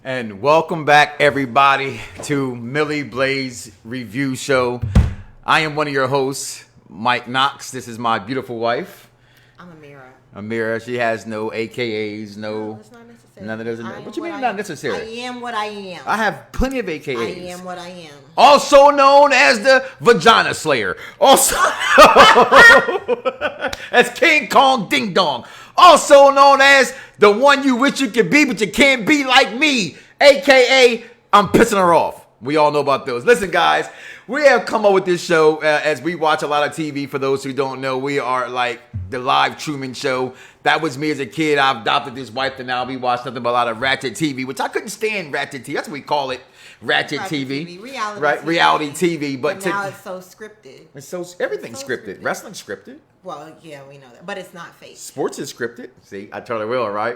And welcome back, everybody, to MilliBlaze Review Show. I am one of your hosts, Mike Knoxxx. This is my beautiful wife. I'm Ameerah. Ameerah. She has no AKAs, No, it's not necessary. none of those. What you mean not necessary? I am what I am. I have plenty of AKAs. I am what I am. Also known as the Vagina Slayer. Also as King Kong Ding Dong. Also known as the one you wish you could be, but you can't be like me. AKA, I'm pissing her off. We all know about those. Listen, guys, we have come up with this show as we watch a lot of TV. For those who don't know, we are like the live Truman Show. That was me as a kid. I've adopted this wife, and now we watch nothing but a lot of ratchet TV, which I couldn't stand ratchet TV. That's what we call it. Ratchet TV. Reality right? TV. Reality TV. But now it's so scripted. Everything's so scripted. Wrestling's scripted. Well, yeah, we know that, but it's not fake. Sports is scripted. See, I totally will, right?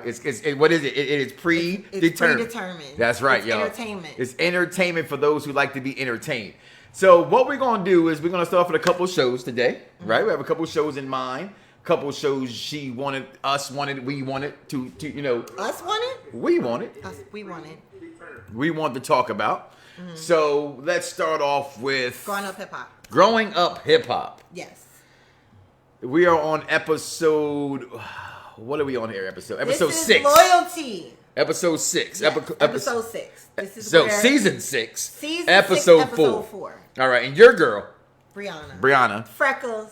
What is it? It is predetermined. It's predetermined. That's right, it's y'all. Entertainment. It's entertainment for those who like to be entertained. So what we're gonna do is we're gonna start off with a couple shows today, right? We have a couple shows in mind. Couple shows she wanted, us wanted, we wanted to Us wanted. we wanted. We wanted. We want to talk about. Mm-hmm. So let's start off with Growing up hip hop. Growing up hip hop. Yes. We are on episode. What are we on here? Episode This is 6. Loyalty. Episode 6. Yes, episode 6. This is so season 6. Season episode 6, episode 4. All right, and your girl, Brianna. Freckles.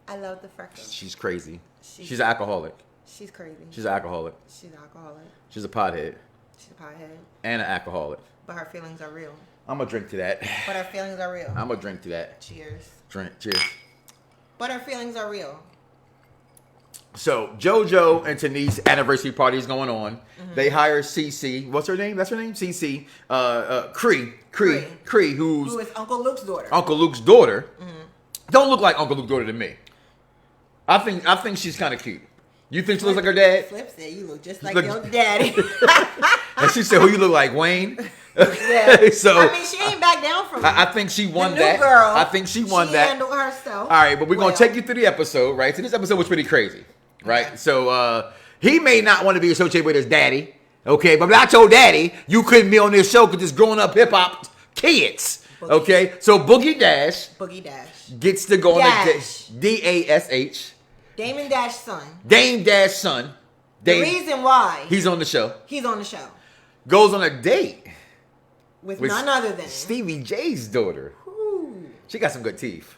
I love the freckles. She's crazy. She's an alcoholic. She's crazy. She's an alcoholic. She's an alcoholic. She's a pothead. She's a pothead. And an alcoholic. But her feelings are real. I'm gonna drink to that. But her feelings are real. I'm gonna drink to that. Cheers. Cheers. But her feelings are real. So JoJo and Tanice's anniversary party is going on. Mm-hmm. They hire CC. What's her name? That's her name? CC. Cree, who is Uncle Luke's daughter. Uncle Luke's daughter. Mm-hmm. Don't look like Uncle Luke's daughter to me. I think she's kind of cute. You think she looks like her dad? Flip said you look just like your daddy. And she said, "Who you look like, Wayne?" Yeah. So I mean, she ain't back down from. I think she won the that. New girl, I think she won that. She handled herself. All right, but we're gonna take you through the episode, right? So this episode was pretty crazy, right? Okay. So he may not want to be associated with his daddy, okay? But without your daddy, you couldn't be on this show because it's growing up hip hop kids, okay? So Boogie Dash gets to go on a DASH. Damon Dash's son. Dame Dash's son. The reason why he's on the show. Goes on a date with none other than Stevie J's daughter. Ooh. She got some good teeth.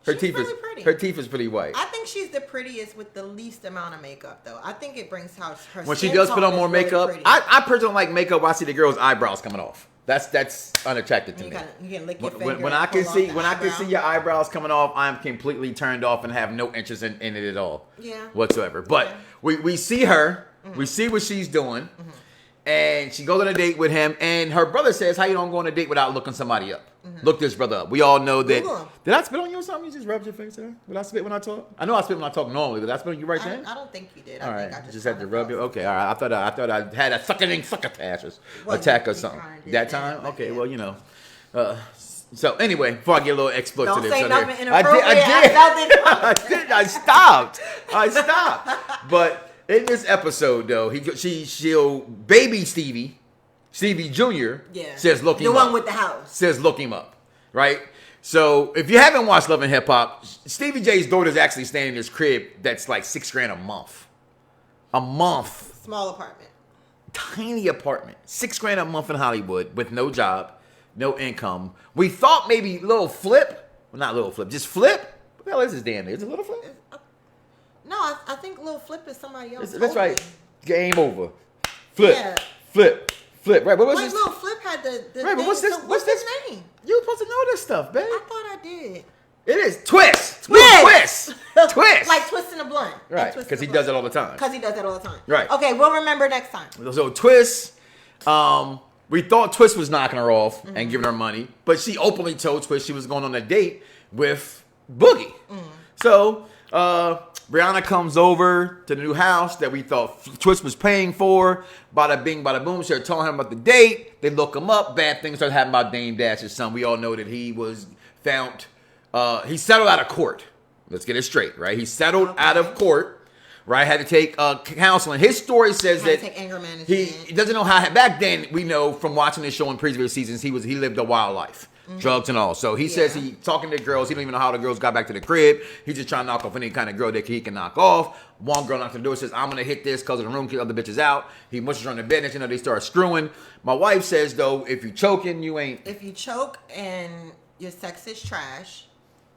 Her teeth is pretty white. I think she's the prettiest with the least amount of makeup, though. I think it brings out her. When she does put on more makeup, I personally don't like makeup when I see the girl's eyebrows coming off. That's unattractive to me. You can lick your finger when I can see your eyebrows coming off, I'm completely turned off and have no interest in it at all. Yeah. Whatsoever. But we see her, we see what she's doing, and she goes on a date with him, and her brother says, "How you don't go on a date without looking somebody up? Look this brother up." We all know that. Did I spit on you or something? You just rubbed your face there? Did I spit when I talk? I know I spit when I talk normally. Did I spit on you right then? I don't think you did. All right. I just had to rub you. Okay. All right. I thought I had a attack or something. That time? Okay. Well, you know. So anyway, before I get a little explicit, don't say nothing inappropriate. I did. I stopped. But in this episode, though, she'll baby Stevie Jr. says look him up. The one with the house. Says look him up, right? So if you haven't watched Love and Hip Hop, Stevie J's daughter is actually staying in this crib that's like $6,000 a month. A month. Small apartment. Tiny apartment. $6,000 a month in Hollywood with no job, no income. We thought maybe Little Flip. Well, not Little Flip, just Flip. What the hell is this damn name? Is it Little Flip? No, I think Little Flip is somebody else. That's right. Game over. Flip. Yeah. Flip. Right. But Little Flip had the right, but what's this name? You supposed to know this stuff, babe. I thought I did. It is Twist. Twist. Like twisting a blunt. Right. Because he does it all the time. Right. Okay, we'll remember next time. So Twist, we thought Twist was knocking her off and giving her money, but she openly told Twist she was going on a date with Boogie. So Brianna comes over to the new house that we thought Twist was paying for. Bada bing, bada boom. She's telling him about the date. They look him up. Bad things start happening about Dame Dash's son. We all know that he was found. He settled out of court. Let's get it straight, right? He settled out of court right? Had to take counseling. His story says Had to that take anger management. he doesn't know how. Back then, we know from watching this show in previous seasons, he lived a wild life. Drugs and all. So he says he talking to girls. He don't even know how the girls got back to the crib. He's just trying to knock off any kind of girl that he can knock off. One girl knocked on the door, says, I'm going to hit this because of the room, kick other bitches out. He mushes her on the bed, and they start screwing. My wife says, though, if you choking, you ain't. If you choke and your sex is trash,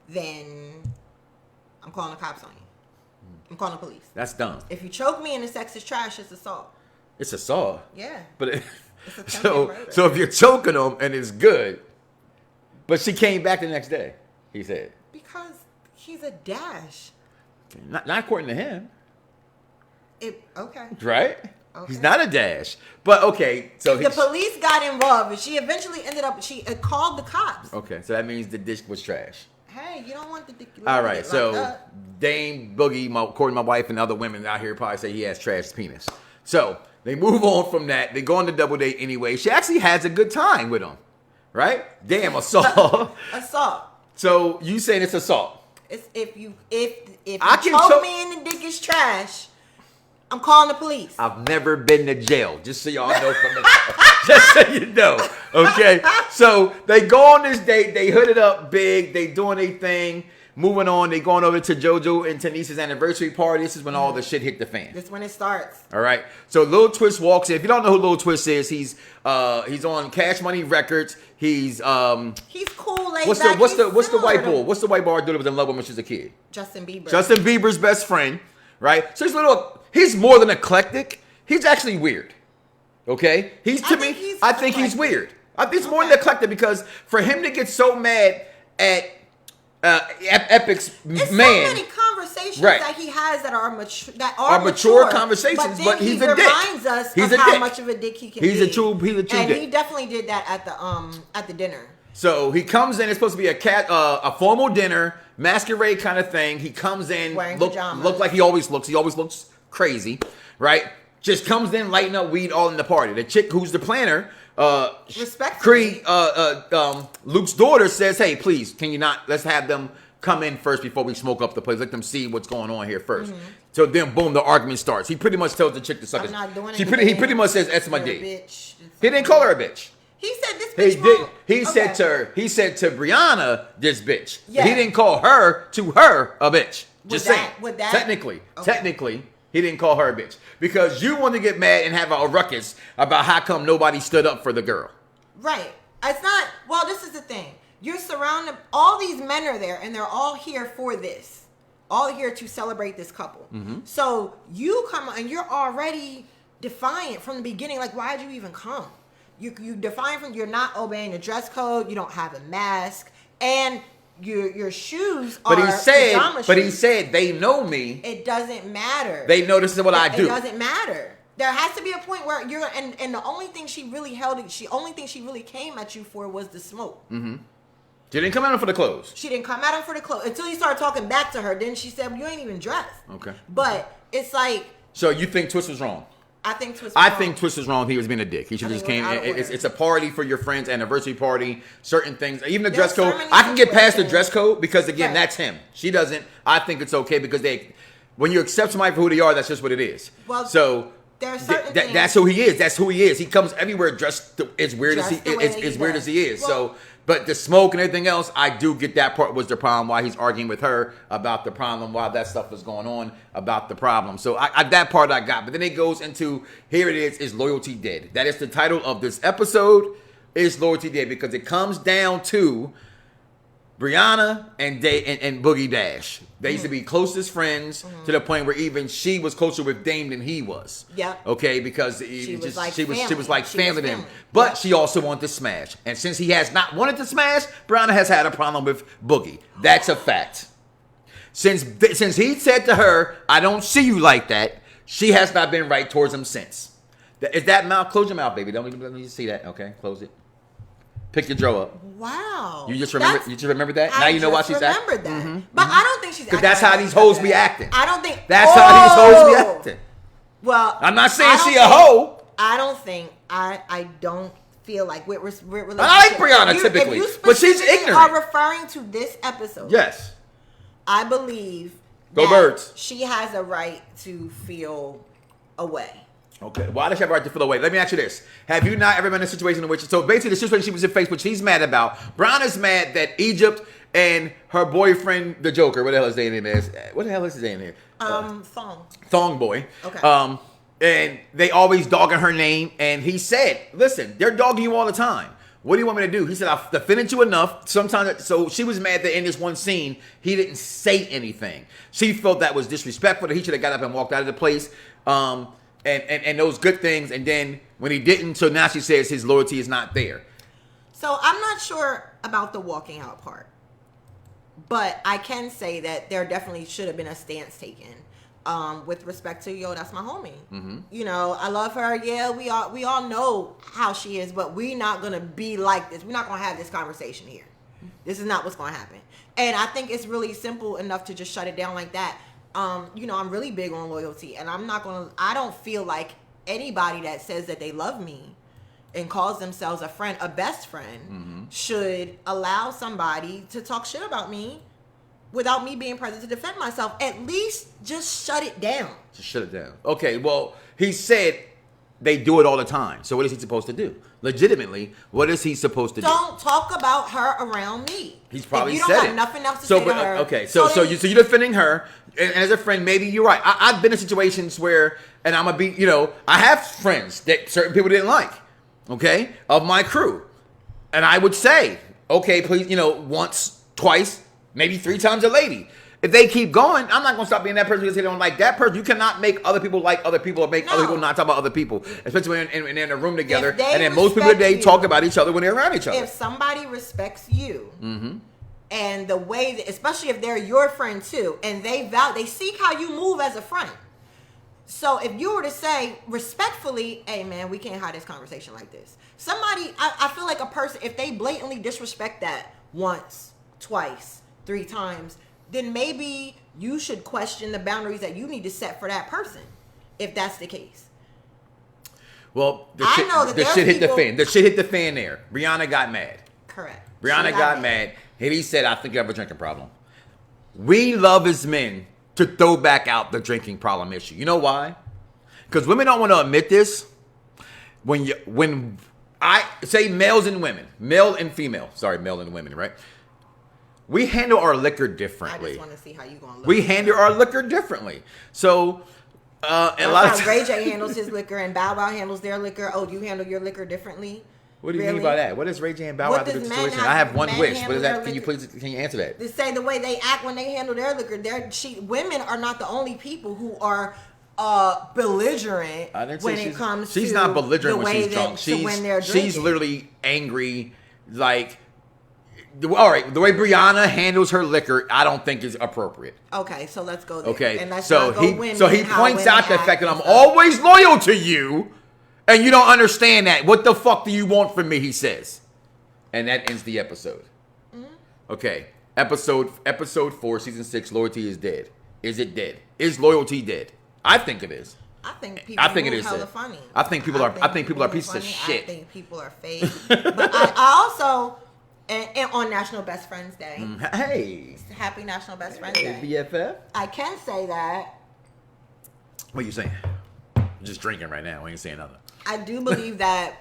then I'm calling the cops on you. I'm calling the police. That's dumb. If you choke me and the sex is trash, it's assault. It's assault. Yeah. But It's attempted murder. so if you're choking them and it's good, but she came back the next day, he said. Because he's a dash. Not according to him. Okay. Right? Okay. He's not a dash. But okay, so The police got involved, and she eventually ended up. She called the cops. Okay, so that means the dish was trash. Hey, you don't want the dick. All right, so Dame Boogie, according to my wife and other women out here, probably say he has trash penis. So they move on from that. They go on the double date anyway. She actually has a good time with him, right? Damn, assault. Assault. So you saying it's assault? It's if you choke me and the dick is trash, I'm calling the police. I've never been to jail, just so y'all know from the just so you know. Okay. So they go on this date, they hood it up big, they doing their thing, moving on, they going over to JoJo and Tanice's anniversary party. This is when all the shit hit the fan. This is when it starts. All right. So Lil Twist walks in. If you don't know who Lil Twist is, he's on Cash Money Records. He's cool, laid what's back. the white boy? What's the white boy dude that was in love with when she was a kid? Justin Bieber. Justin Bieber's best friend, right? So he's more than eclectic. He's actually weird. Okay? I think he's weird. I think he's more than eclectic because for him to get so mad at Epic's it's man. so many conversations Right. that he has that are mature conversations, but he's a dick. Reminds us He's of a how dick. much of a dick he can He's be. a true and dick. he definitely did that at the dinner. So he comes in. It's supposed to be a formal dinner, masquerade kind of thing. He comes in, Wearing look pajamas. like he always looks. He always looks crazy, right? Just comes in, lighting up weed all in the party. The chick who's the planner, Respectfully. Luke's daughter says, "Hey, please, can you not? Let's have them come in first before we smoke up the place. Let them see what's going on here 1st So then, boom, the argument starts. He pretty much tells the chick to suck his. I'm not doing He anything. pretty much says, "That's my You're a dick." bitch. He didn't call her a bitch. He said this He bitch did. won't. He said Okay. to her. He said to Brianna, "This bitch." Yeah. He didn't call her to her a bitch. Just saying. Would that- Technically, Okay. he didn't call her a bitch because you want to get mad and have a ruckus about how come nobody stood up for the girl. Right. It's not. Well, this is the thing. You're surrounded. All these men are there, and they're all here for this. All here to celebrate this couple. So you come and you're already defiant from the beginning. Like, why'd you even come? You defiant from. You're not obeying the dress code. You don't have a mask, and your shoes are pajama shoes. he said they know me. It doesn't matter. They know this is what I do. It doesn't matter. There has to be a point where you're and the only thing she really came at you for was the smoke. She didn't come at him for the clothes. She didn't come at him for the clothes until he started talking back to her. Then she said, well, "You ain't even dressed." Okay. But it's like So you think Twist was wrong? I think Twist. I think Twist was wrong. He was being a dick. He should I just think came. it was out of order. It's a party for your friend's anniversary party. Certain things, even the There's dress code. so many I can get past the situations. dress code because again, Right. that's him. She doesn't. I think it's okay because when you accept somebody for who they are, that's just what it is. Well, so there are certain things. that's who he is. That's who he is. He comes everywhere dressed as weird as Dressed he the way is. that As he weird does. as he is. Well, So. But the smoke and everything else, I do get that part was the problem. Why he's arguing with her about the problem, why that stuff was going on about the problem. So that part I got. But then it goes into, here it is loyalty dead? That is the title of this episode, is loyalty dead? Because it comes down to Brianna and Boogie Dash. They used to be closest friends to the point where even she was closer with Dame than he was. Yep. Okay, because She was just, like she was family. like She was family to him. family. But Yep. she also wanted to smash. And since he has not wanted to smash, Brianna has had a problem with Boogie. That's a fact. Since he said to her, "I don't see you like that," she has not been right towards him since. Is that mouth? Close your mouth, baby. Don't let me see that. Okay, close it. Pick your jaw up. Wow. You just remember that? Now I you know why just she's acting. remembered that. But I don't think she's acting. Because that's how like these that. hoes be acting. I don't think. That's how these hoes be acting. Well, I'm not saying I don't she a think- hoe. I don't think. I don't feel like with relationship. I like Brianna typically, but she's specifically ignorant. Are referring to this episode. Yes. I believe Go that Birds. She has a right to feel away. Okay. Why does she have a right to feel away? Let me ask you this. Have you not ever been in a situation in which, so basically the situation she was in faced, which she's mad about, Brown is mad that Egypt and her boyfriend, the Joker, what the hell his name is? What the hell is his name here? Thong Boy. Okay. And they always dogging her name, and he said, listen, they're dogging you all the time. What do you want me to do? He said, I've defended you enough. Sometimes, so she was mad that in this one scene, he didn't say anything. She felt that was disrespectful, that he should have got up and walked out of the place. And those good things, and then when he didn't, so now she says his loyalty is not there. So I'm not sure about the walking out part, but I can say that there definitely should have been a stance taken with respect to, that's my homie. Mm-hmm. You know, I love her. Yeah, we all know how she is, but we're not gonna be like this. We're not gonna have this conversation here. This is not what's gonna happen. And I think it's really simple enough to just shut it down like that. I'm really big on loyalty, and I don't feel like anybody that says that they love me and calls themselves a friend, a best friend, should allow somebody to talk shit about me without me being present to defend myself. At least just shut it down. Just shut it down. Okay, well, he said they do it all the time. So what is he supposed to do? Legitimately, what is he supposed to do? Don't talk about her around me. He's probably if you said don't it. have nothing else to say to her. Okay, so you're defending her, and as a friend, maybe you're right. I've been in situations where, and I'm gonna be, I have friends that certain people didn't like, okay, of my crew, and I would say, okay, please, once, twice, maybe 3 times a lady. If they keep going, I'm not going to stop being that person because they don't like that person. You cannot make other people like other people or make other people not talk about other people, especially when they're in a room together. And then most people today talk about each other when they're around each other. If somebody respects you, and the way that, especially if they're your friend too, and they seek how you move as a friend. So if you were to say respectfully, hey man, we can't have this conversation like this. Somebody, I feel like a person, if they blatantly disrespect that once, twice, 3 times, then maybe you should question the boundaries that you need to set for that person, if that's the case. Well, the there's shit hit the fan. The shit hit the fan there. Brianna got mad. Correct. Brianna got mad. And he said, I think you have a drinking problem. We love as men to throw back out the drinking problem issue. You know why? Because women don't want to admit this. When I say males and women, male and female, male and women, right? We handle our liquor differently. I just want to see how you gonna look. We handle our liquor differently. So, a lot of times, Ray J handles his liquor and Bow Wow handles their liquor. Oh, you handle your liquor differently? What do you mean by that? What is Ray J and Bow Wow do the situation? I have one wish. What is that? Can you answer that? To say the way they act when they handle their liquor. Women are not the only people who are belligerent when it comes to she's not belligerent when she's drunk. When they're drinking. She's literally angry, like. All right, the way Brianna handles her liquor, I don't think is appropriate. Okay, so let's go there. Okay, and let's so not go women, he points out the fact that I'm always loyal to you, and you don't understand that. What the fuck do you want from me? He says, and that ends the episode. Okay, episode 4, season 6. Loyalty is dead. Is it dead? Is loyalty dead? I think it is. I think it is hella funny. I think people are pieces of shit. I think people are fake. But I also. And on National Best Friends Day. Hey. Happy National Best Friends Day. BFF. I can say that. What are you saying? I'm just drinking right now. We ain't saying nothing. I do believe that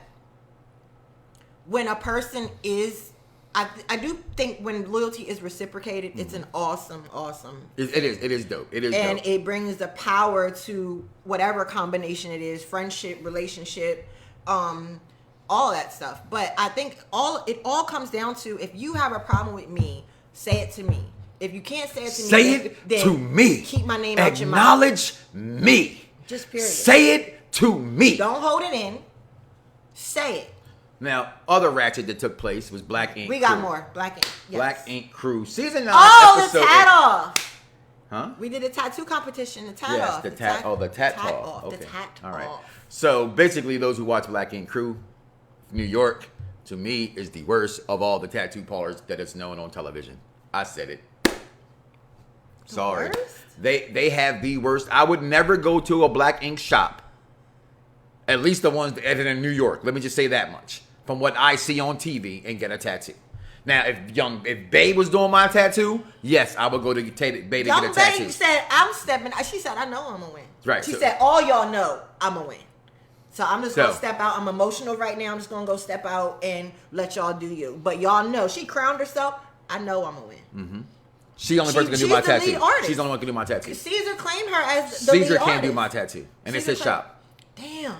when a person is... I do think when loyalty is reciprocated, it's an awesome It is dope. It is dope. And it brings the power to whatever combination it is. Friendship, relationship, all that stuff. But I think it all comes down to, if you have a problem with me, say it to me. If you can't say it to me, keep my name out your mouth. Acknowledge me. Just period. Say it to me. Don't hold it in. Say it. Now, other ratchet that took place was Black Ink. We got more. Black Ink. Yes. Black Ink Crew. Season 9, episode... the tat off. Huh? We did a tattoo competition. The tat off. Yes, the tat off. Okay. The tat All right. off. So, basically, those who watch Black Ink Crew, New York, to me, is the worst of all the tattoo parlors that is known on television. I said it. Sorry. They have the worst. I would never go to a Black Ink shop. At least the ones that are in New York. Let me just say that much. From what I see on TV, and get a tattoo. Now, if Bae was doing my tattoo, yes, I would go to Bae to get a tattoo. Bae said, I'm stepping. She said, I know I'm going to win. Right. She said, all y'all know I'm going to win. So I'm just going to step out. I'm emotional right now. I'm just going to go step out and let y'all do you. But y'all know, she crowned herself. I know I'm going to win. Mm-hmm. She's the only person can do my tattoo. She's the only one can do my tattoo. Caesar claimed her as the lead Caesar can't artist. do my tattoo. And it's his shop. Damn.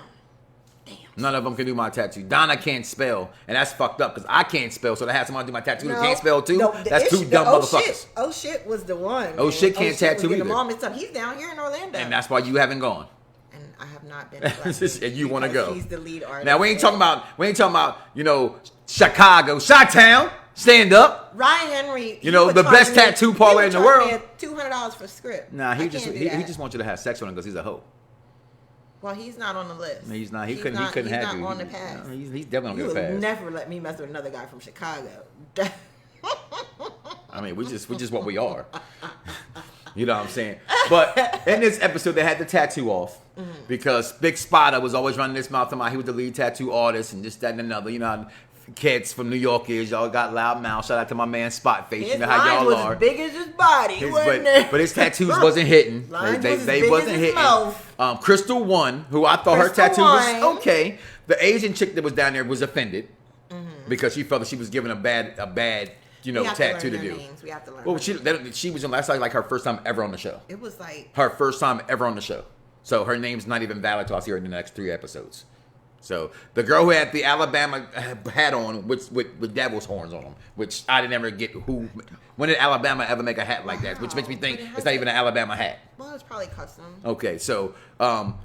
None of them can do my tattoo. Donna can't spell, and that's fucked up because I can't spell. So to have someone do my tattoo who can't spell too, that's two dumb motherfuckers. Oh shit was the one. Oh shit can't tattoo either. He's down here in Orlando, and that's why you haven't gone. And I have not been. And you want to go? He's the lead artist. Now we ain't talking about Chicago, Chi-Town. Stand up. Ryan Henry. The best tattoo parlor in the world. $200 for script. Nah, he just wants you to have sex with him because he's a hoe. Well, he's not on the list. He's not. He couldn't have you. He's not on the pass. No, he's definitely on the pass. You would never let me mess with another guy from Chicago. I mean, we just what we are. You know what I'm saying? But in this episode, they had the tattoo off because Big Spotter was always running his mouth about he was the lead tattoo artist and this, that, and another. You know how kids from New York is. Y'all got loud mouth. Shout out to my man Spot Face. You know how y'all are. As big as his body, but his tattoos wasn't hitting. They wasn't hitting. Crystal One, who I thought her tattoo was okay. The Asian chick that was down there was offended because she felt that she was given a bad tattoo to do. Names. We have to learn. Well, she was that's like her first time ever on the show. It was like her first time ever on the show. So her name's not even valid till I see her in the next 3 episodes. So the girl who had the Alabama hat on with devil's horns on them, which I didn't ever get who. When did Alabama ever make a hat like that? Which makes me think it's not even an Alabama hat. Well, it's probably custom. Okay, so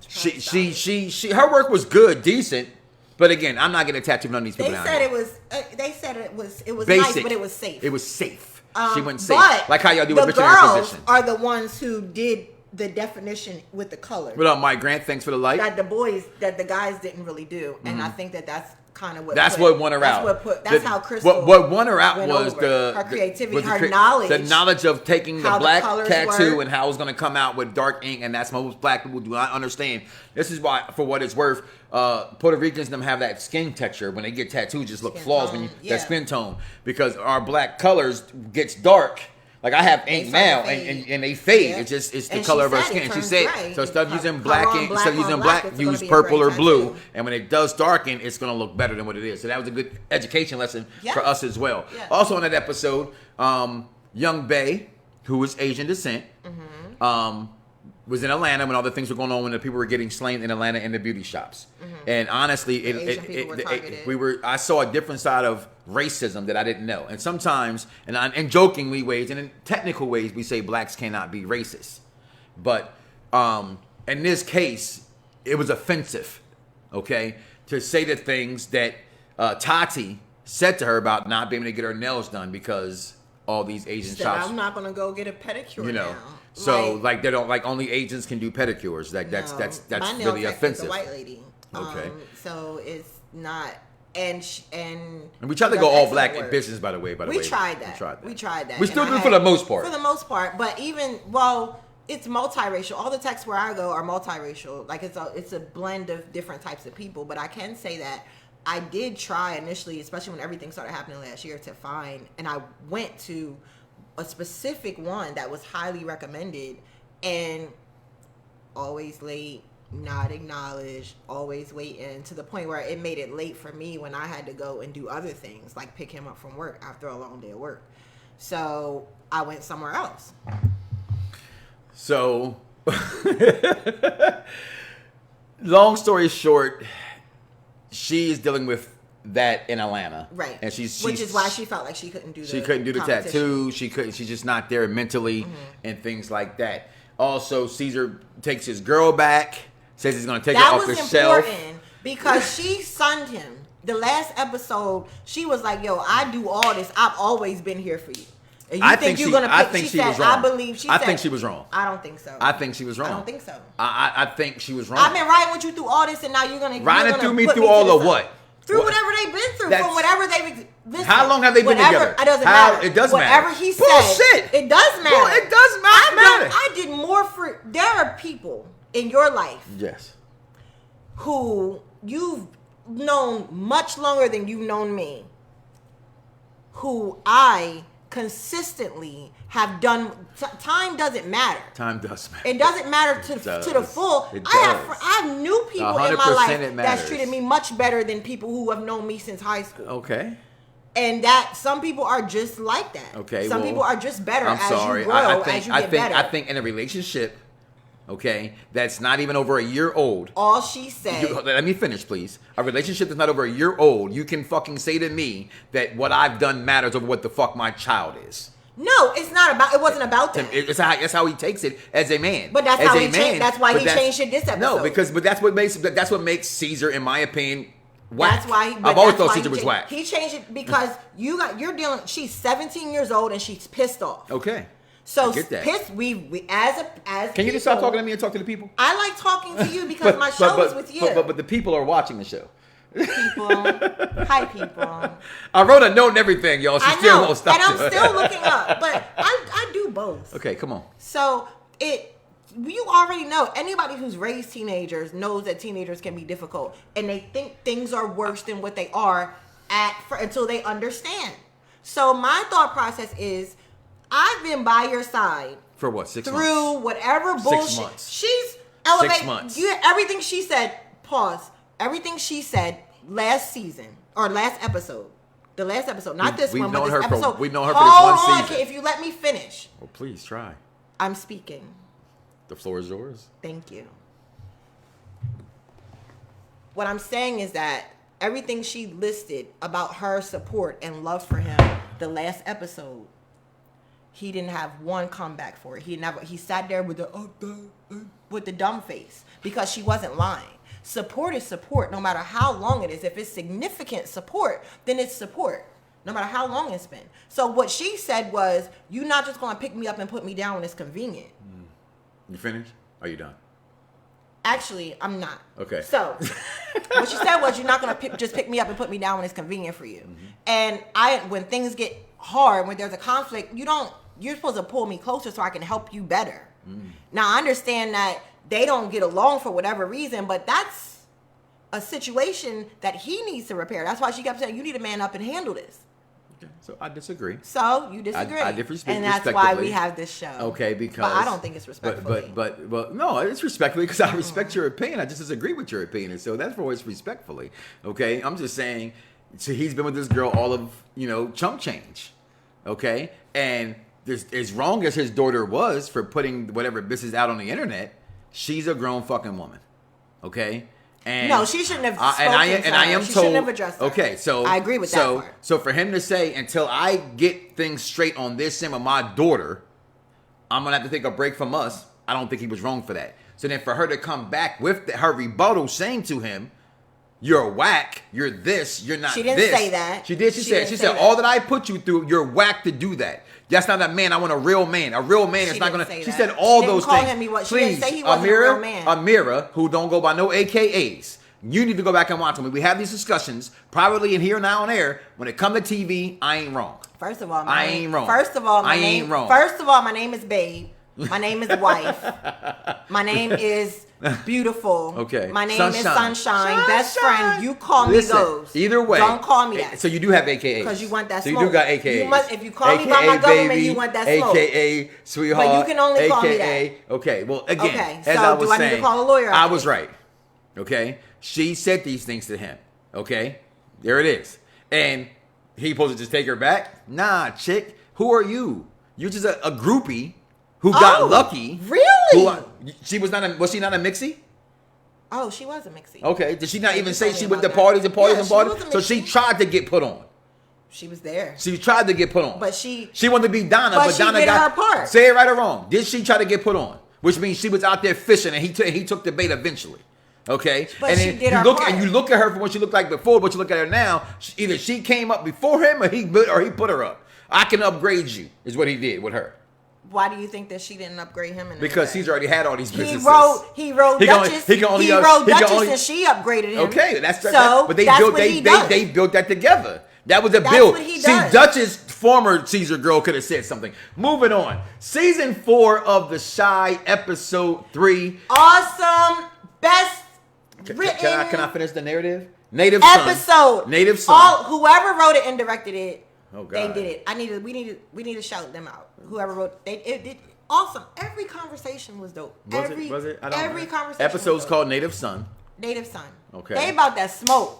she her work was good, decent, but again, I'm not getting a tattoo from none of these people. They said it was basic, nice, but it was safe. It was safe. She went safe, like how y'all do with the Richard in girls position. Are the ones who did the definition with the color. What up, Mike Grant? Thanks for the light. That the guys didn't really do, and I think that's kind of what. That's what won her out. That's how Crystal. What won her out was her creativity, her knowledge, the knowledge of taking the black tattoo and how it's going to come out with dark ink, and that's most black people do not understand. This is why, for what it's worth, Puerto Ricans them have that skin texture when they get tattoos, just look flaws when that skin tone, because our black colors gets dark. Like I have ink now, and they fade. Yeah. It's the color of her skin. She said, so instead of using black ink, instead of using black, use purple or blue. And when it does darken, it's going to look better than what it is. So that was a good education lesson for us as well. Yeah. Also in that episode, young Bae, who was Asian descent, was in Atlanta when all the things were going on, when the people were getting slain in Atlanta in the beauty shops. And honestly, I saw a different side of racism that I didn't know. And sometimes, in jokingly ways and in technical ways, we say blacks cannot be racist. But in this case, it was offensive, okay, to say the things that Tati said to her about not being able to get her nails done because all these Asian shops. I'm not gonna go get a pedicure now. So like they don't, like only Asians can do pedicures. Like that's really offensive. My nail tech is a white lady. Okay. So it's not. And we tried to go all black in business, by the way. We tried that. We still do for the most part. For the most part, but it's multiracial. All the techs where I go are multiracial. Like it's a blend of different types of people. But I can say that I did try initially, especially when everything started happening last year, to find, and I went to a specific one that was highly recommended, and always late, not acknowledged, always waiting, to the point where it made it late for me when I had to go and do other things, like pick him up from work after a long day of work. So I went somewhere else. So, long story short, she is dealing with that in Atlanta, right? And which is why she felt like she couldn't do. She couldn't do the tattoo. She's just not there mentally, and things like that. Also, Caesar takes his girl back. Says he's going to take her off the shelf. That was important because she sunned him. The last episode, she was like, "Yo, I do all this. I've always been here for you." And you think you're gonna pick? I think she was wrong. I think she was wrong. I don't think so. I think she was wrong. I don't think so. I think she was wrong. I've been riding with you through all this, and now you're gonna riding me through all of what? Through whatever they've been through, from whatever they've. Listen, how long have they been together? It doesn't matter. It does whatever matter. He said, bullshit. It does matter. Well, it does matter. I did more for. There are people in your life, yes, who you've known much longer than you've known me, who I consistently have done. Time doesn't matter. Time does matter. It doesn't matter to the full. It I have new people in my 100% life it that's matters. treated me much better than people who have known me since high school. Okay. And that some people are just like that. Okay. Some people are just better I'm as sorry. you grow, as you get better. I think in a relationship, okay, that's not even over a year old. All she said. Let me finish, please. A relationship that's not over a year old, you can fucking say to me that what I've done matters over what the fuck my child is. No, it's not about. It wasn't about that. That's how he takes it as a man. But that's as how a he changed. That's why he changed it this episode. No, but that's what makes Caesar, in my opinion, whack. That's why. I've always thought Caesar was whack. He changed it because you're dealing. She's 17 years old and she's pissed off. Okay. So I get that. pissed. We as Can you just stop talking to me and talk to the people? I like talking to you because my show is with you. But the people are watching the show. People, hi people. I wrote a note and everything, y'all. She still won't stop. And I'm still looking up, but I do both. Okay, come on. So you already know. Anybody who's raised teenagers knows that teenagers can be difficult, and they think things are worse than what they are until they understand. So my thought process is, I've been by your side For what? 6 months? through whatever bullshit. 6 months. She's elevated. 6 months. Everything she said. Pause. Everything she said last season or last episode. The last episode, not this one, but this episode. We've known her for this one season. If you let me finish. Well, please try. I'm speaking. The floor is yours. Thank you. What I'm saying is that everything she listed about her support and love for him, the last episode, he didn't have one comeback for it. He sat there with the dumb face because she wasn't lying. Support is support, no matter how long it is. If it's significant support, then it's support, no matter how long it's been. So what she said was, you're not just going to pick me up and put me down when it's convenient. You finished? Are you done? Actually, I'm not. Okay. So what she said was, you're not going to just pick me up and put me down when it's convenient for you. Mm-hmm. And when things get hard, when there's a conflict, you're supposed to pull me closer so I can help you better. Now, I understand that they don't get along for whatever reason, but that's a situation that he needs to repair. That's why she kept saying, you need to man up and handle this. Okay, so I disagree. So you disagree. I disrespect. And that's why we have this show. Okay, because. But I don't think it's respectfully. But no, it's respectfully because I respect your opinion. I just disagree with your opinion. So that's for always respectfully. Okay, I'm just saying. So he's been with this girl all of chump change. Okay, and as wrong as his daughter was for putting whatever business out on the internet, she's a grown fucking woman. Okay. And no, she shouldn't have spoken and I am she told, shouldn't have addressed her. Okay, so I agree with that part. So for him to say, until I get things straight on this and with my daughter, I'm gonna have to take a break from us. I don't think he was wrong for that. So then for her to come back with her rebuttal, saying to him, "You're whack. You're this. You're not." She didn't say that. She did. She said all that I put you through. You're whack to do that. That's not a man. I want a real man. A real man is not gonna. She said all those things. She didn't say he wasn't a real man. Ameerah, who don't go by no AKAs. You need to go back and watch them. We have these discussions privately and here now on air. When it comes to TV, I ain't wrong. First of all, I ain't wrong. First of all, I ain't wrong. First of all, my name is Babe. My name is Wife. My name is Beautiful. Okay. My name is Sunshine. Best friend. You call me those. Either way. Don't call me that. So you do have AKAs. Because you want that smoke. So you do got AKAs. If you call me by my government, baby, you want that smoke. AKA sweetheart. But you can only call me that. Okay. Well, again, okay. as So I was do I saying, need to call a lawyer? I was right. Okay. She said these things to him. Okay. There it is. And he supposed to just take her back? Nah, chick. Who are you? You're just a groupie who got lucky. Really? She was not. Was she not a mixie? Oh, she was a mixie. Okay. Did she not even say she went to parties and parties and parties? So she tried to get put on. She was there. She tried to get put on. But she wanted to be Donna, but Donna did got her part. Say it right or wrong. Did she try to get put on? Which means she was out there fishing and he took the bait eventually. Okay, but and she then did you her look part. and you look at her from what she looked like before, but you look at her now. Either she came up before him, or he put her up. I can upgrade you, is what he did with her. Why do you think that she didn't upgrade him? Because he's already had all these businesses. He rode Duchess. He rode Duchess, and she upgraded him. Okay, that's so. But they built that together. That was a build. What he See, does. Duchess, former Caesar girl, could have said something. Moving on. Season 4 of The Chi, episode 3. Awesome. Best written. Can I finish the narrative? Native episode. Son. Native Son. Whoever wrote it and directed it Oh God. They did it. We need to shout them out. Whoever wrote it did awesome. Every conversation was dope. Was it? I don't every know. conversation. Episode's called Native Son. Native Son. Okay. They about that smoke.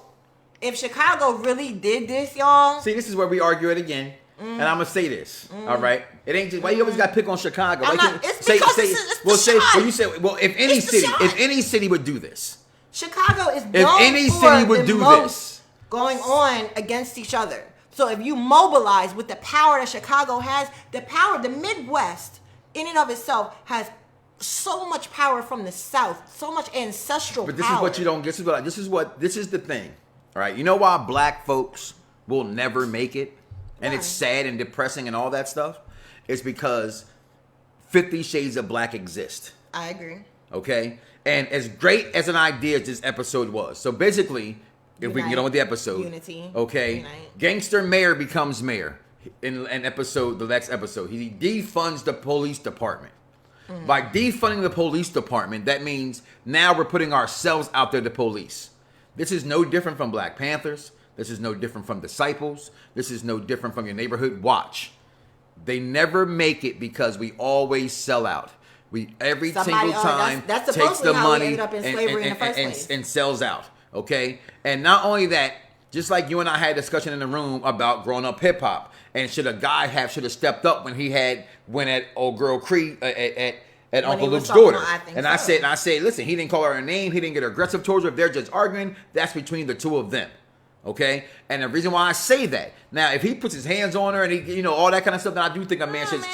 If Chicago really did this, y'all. See, this is where we argue it again. And I'm gonna say this, all right? It ain't just why you always got to pick on Chicago. It's because it's the shot. If any city would do this, Chicago is if any city would do this, going on against each other. So if you mobilize with the power that Chicago has, the Midwest in and of itself has so much power from the South, so much ancestral power. But this is what you don't get. This is the thing, all right? You know why black folks will never make it? And it's sad and depressing and all that stuff. It's because 50 Shades of Black exist. I agree. Okay? And as great as an idea as this episode was. So basically, if we can get on with the episode. Unity. Okay? Unite. Gangster mayor becomes mayor in the next episode. He defunds the police department. By defunding the police department, that means now we're putting ourselves out there to police. This is no different from Black Panthers. This is no different from Disciples. This is no different from your neighborhood watch. They never make it because we always sell out. Every single time that's takes the how we money ended up in slavery in the first place. and sells out. Okay? And not only that, just like you and I had a discussion in the room about growing up hip hop, and should have stepped up when he went at old girl Cree at Uncle Luke's daughter. I said, listen, he didn't call her a name, he didn't get aggressive towards her. If they're just arguing, that's between the two of them. Okay, and the reason why I say that now, if he puts his hands on her and he, all that kind of stuff, then I do think a man should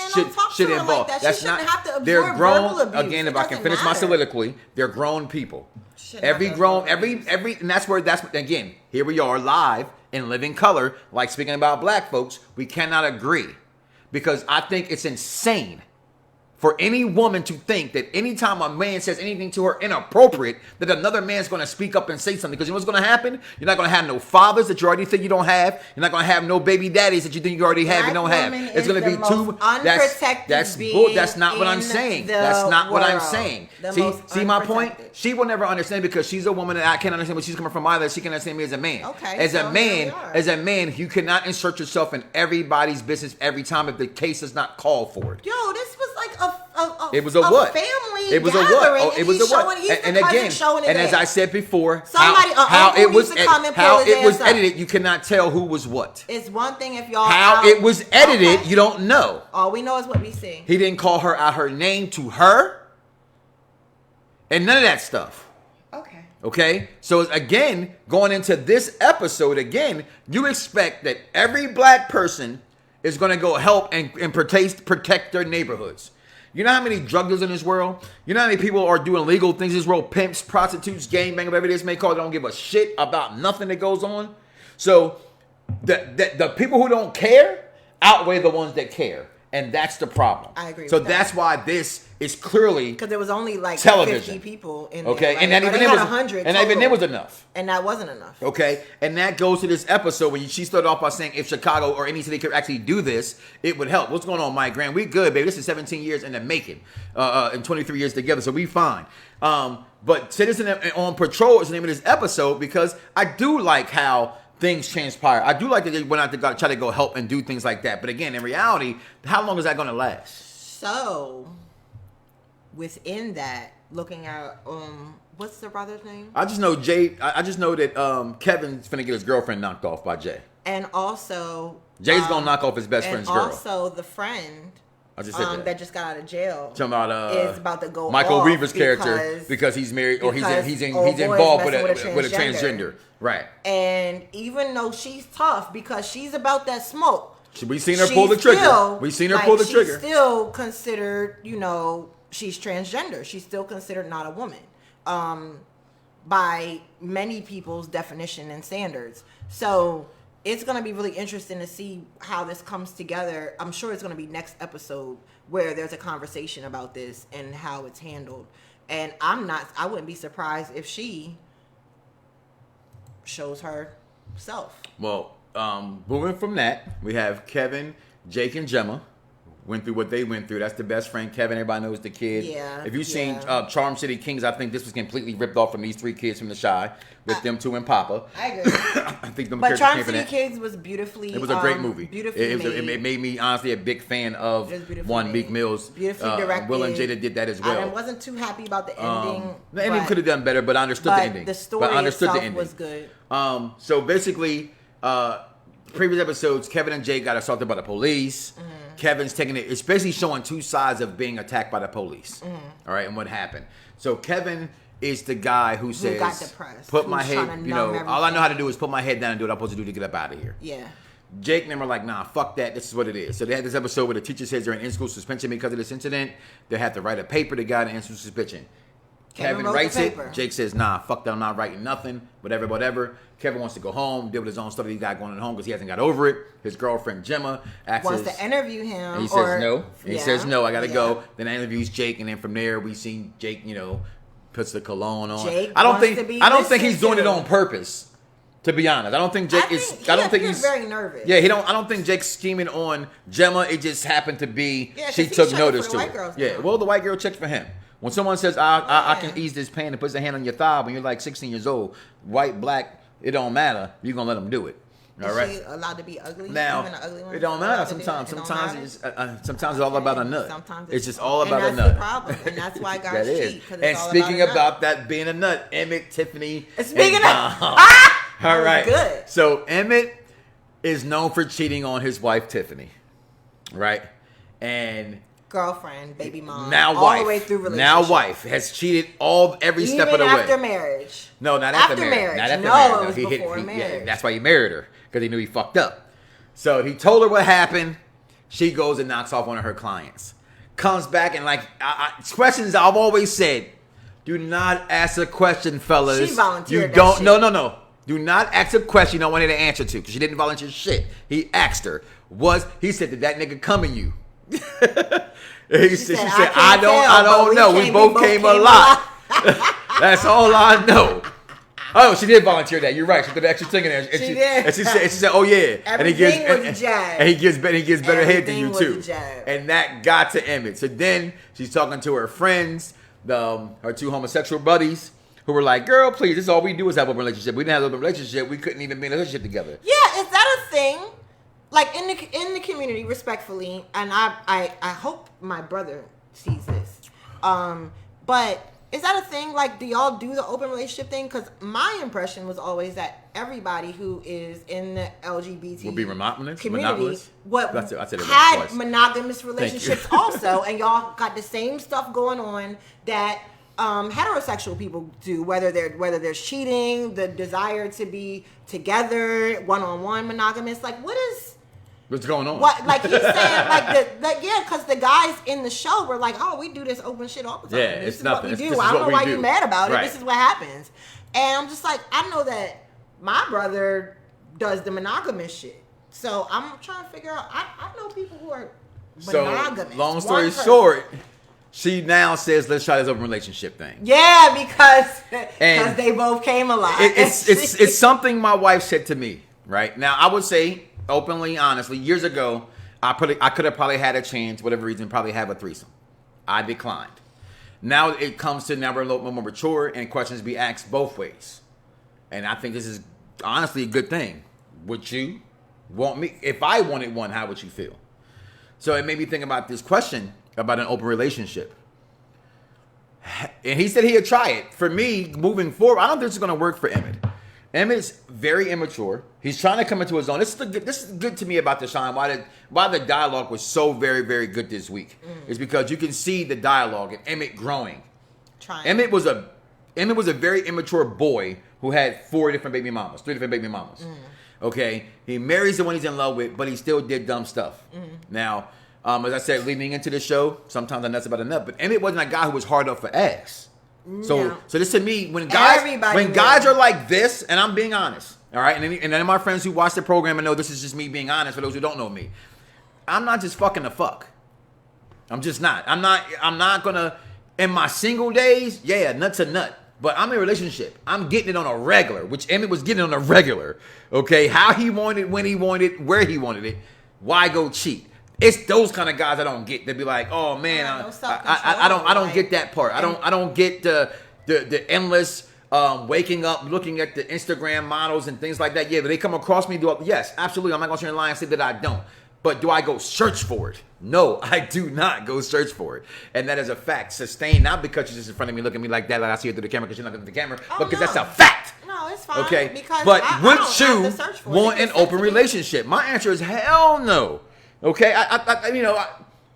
involve. Like that's not. They're grown. Again, if I can finish my soliloquy, they're grown people. And that's again. Here we are live in living color, like speaking about black folks. We cannot agree because I think it's insane for any woman to think that anytime a man says anything to her inappropriate, that another man's going to speak up and say something. Because you know what's going to happen? You're not going to have no fathers that you already think you don't have. You're not going to have no baby daddies that you think you already have and don't have. It's going to be too unprotected. That's not what I'm saying. That's not what I'm saying. See my point? She will never understand because she's a woman and I can't understand where she's coming from either. She can understand me as a man. Okay. As a man, you cannot insert yourself in everybody's business every time if the case does not call for it. Yo, this was like it was a what? Family it was a gathering, what? Oh, it was a what? And again, and as I said before, how it was edited, you cannot tell who was what. It's one thing if y'all how it was edited, you don't know. All we know is what we see. He didn't call her out her name to her, and none of that stuff. Okay. So again, going into this episode again, you expect that every black person is going to go help and protect their neighborhoods. You know how many drug dealers in this world? You know how many people are doing illegal things in this world? Pimps, prostitutes, gangbangers, whatever it is may call it. They don't give a shit about nothing that goes on. So the people who don't care outweigh the ones that care. And that's the problem. I agree. So that's why this is clearly because there was only like television. 50 people in okay, there. And that even was 100. And even it was enough. And that wasn't enough. Okay, and that goes to this episode when she started off by saying if Chicago or any city could actually do this, it would help. What's going on, Mike Grant? We good, baby. This is 17 years in the making, and 23 years together, so we fine. But Citizen on Patrol is the name of this episode because I do like how things transpire. I do like that they went out to try to go help and do things like that. But again, in reality, how long is that going to last? So, within that, looking at what's the brother's name? I just know Jay. I just know that Kevin's finna get his girlfriend knocked off by Jay. And also, Jay's gonna knock off his best friend's girl. And also, the friend I just said that just got out of jail talking about is about to go Michael off Weaver's character because he's married or he's involved with a transgender. Right. And even though she's tough because she's about that smoke. We seen her pull the trigger. We seen her pull the trigger. She's still considered, she's transgender. She's still considered not a woman by many people's definition and standards. So it's going to be really interesting to see how this comes together. I'm sure it's going to be next episode where there's a conversation about this and how it's handled. And I wouldn't be surprised if she shows herself. Well, moving from that, we have Kevin, Jake, and Gemma went through what they went through. That's the best friend, Kevin. Everybody knows the kid. Yeah. If you've seen Charm City Kings, I think this was completely ripped off from these 3 kids from The Chi, with them 2 and Papa. I agree. I think them But characters Charm came from City that. Kids was beautifully. It was a great movie. Beautifully It made me honestly a big fan of One Meek Mill's. Beautifully directed. Will and Jada did that as well. I wasn't too happy about the ending. The ending could have done better, but I understood the ending. The story itself was good. So basically, previous episodes, Kevin and Jake got assaulted by the police. Kevin's taking it. It's basically showing 2 sides of being attacked by the police. All right, and what happened. So Kevin is the guy who says, got depressed, put my who's head, trying to you know, numb all I know how to everything. do is put my head down and do what I'm supposed to do to get up out of here. Yeah. Jake and them are like, nah, fuck that. This is what it is. So they had this episode where the teacher says they're in school suspension because of this incident. They have to write a paper to guide the in-school suspension. Kevin wrote writes the it. paper. Jake says, nah, fuck that. I'm not writing nothing. Whatever. Kevin wants to go home, deal with his own stuff that he got going on home because he hasn't got over it. His girlfriend, Gemma, Wants to interview him. and he says no. And he says no, I gotta go. Then I interviews Jake, and then from there we see Jake, you know, puts the cologne on. Jake I don't wants to be think he's doing it listened on purpose. To be honest, I don't think Jake is. I don't think he's very nervous. Yeah, I don't think Jake's scheming on Gemma. It just happened to be she he's took checking notice for to the it. white girls Yeah, now. well, the white girl checked for him. When someone says I can ease this pain and puts a hand on your thigh when you're like 16 years old, white, black, it don't matter. You're gonna let them do it. All right. Is she allowed to be ugly? Now, Even an ugly one it don't matter sometimes. Sometimes it's all about a nut. It's just all about a nut. And that's the problem. And that's why guys That is. cheat. 'cause And it's all speaking about a nut. about that being a nut, Emmett, Tiffany, Speaking and of- Dom. That All was right. good. So Emmett is known for cheating on his wife, Tiffany. Right? And Girlfriend, baby mom, now all wife, the way through relationship. now wife has cheated every Even step of the way. after marriage. No, not after After marriage. marriage. Not after No, marriage. it was before Yeah, marriage. that's why he married her, because he knew he fucked up. So he told her what happened. She goes and knocks off one of her clients. Comes back and questions I've always said. Do not ask a question, fellas. She volunteered You don't. that No, shit. no. Do not ask a question you don't want her to answer to, because she didn't volunteer shit. He asked her. He said, did that nigga come in you? She said, I don't know. We both came alive. That's all I know. Oh, she did volunteer that. You're right. She did the extra thing in there. And She did. And she said, oh yeah. Everything was a jab. And he gives better head than you Everything too. was a jab. And that got to Emmett. So then she's talking to her friends, her 2 homosexual buddies, who were like, girl, please, this is all we do is have a relationship. We didn't have a relationship. We couldn't even be in a relationship together. Yeah, is that a thing? Like in the community, respectfully, and I hope my brother sees this. But is that a thing? Like, do y'all do the open relationship thing? Because my impression was always that everybody who is in the LGBT Would be monogamous? community Monogamous? I said it had twice. monogamous relationships also, and y'all got the same stuff going on that heterosexual people do, whether there's cheating, the desire to be together, one-on-one monogamous. Like, What's going on? what, like he's saying, yeah, because the guys in the show were like, oh, we do this open shit all the time. Yeah, This it's is nothing. what we This do. is I don't what know we why do. you're mad about it. Right. This is what happens. And I'm just like, I know that my brother does the monogamous shit. So I'm trying to figure out. I know people who are monogamous. So, long One story person. short, she now says, let's try this open relationship thing. Yeah, because And they both came alive. It's something my wife said to me, right? Now, I would say, openly, honestly, years ago, I could have probably had a chance, whatever reason, probably have a threesome. I declined. Now it comes to now we're a little more mature and questions be asked both ways. And I think this is honestly a good thing. Would you want me? If I wanted one, how would you feel? So it made me think about this question about an open relationship. And he said he'd try it. For me, moving forward, I don't think this is going to work for Emmett. Emmett's very immature. He's trying to come into his own. This is good to me about Deshaun. Why the dialogue was so very, very good this week is because you can see the dialogue and Emmett growing. Emmett was a very immature boy who had 3 different baby mamas. Okay, he marries the one he's in love with, but he still did dumb stuff. Now, as I said, leading into the show, sometimes I'm nuts about a nut, but Emmett wasn't a guy who was hard up for ass. So this to me, when guys are like this, and I'm being honest, all right, and any of my friends who watch the program and know this is just me being honest. For those who don't know me, I'm not just fucking the fuck. I'm just not. I'm not gonna. In my single days, yeah, nut's a nut. But I'm in a relationship. I'm getting it on a regular, which Emmett was getting on a regular. Okay, how he wanted, when he wanted, where he wanted it. Why go cheat? It's those kind of guys I don't get. They be like, oh man, I don't get that part. I don't get the endless waking up, looking at the Instagram models and things like that. Yeah, but they come across me. Yes, absolutely. I'm not gonna stand in line and say that I don't. But do I go search for it? No, I do not go search for it. And that is a fact. Sustained, not because you're just in front of me looking at me like that, like I see you through the camera because you're not looking at the camera, but because that's a fact. No, it's fine. Okay, because but would you for want an open relationship? My answer is hell no. Okay,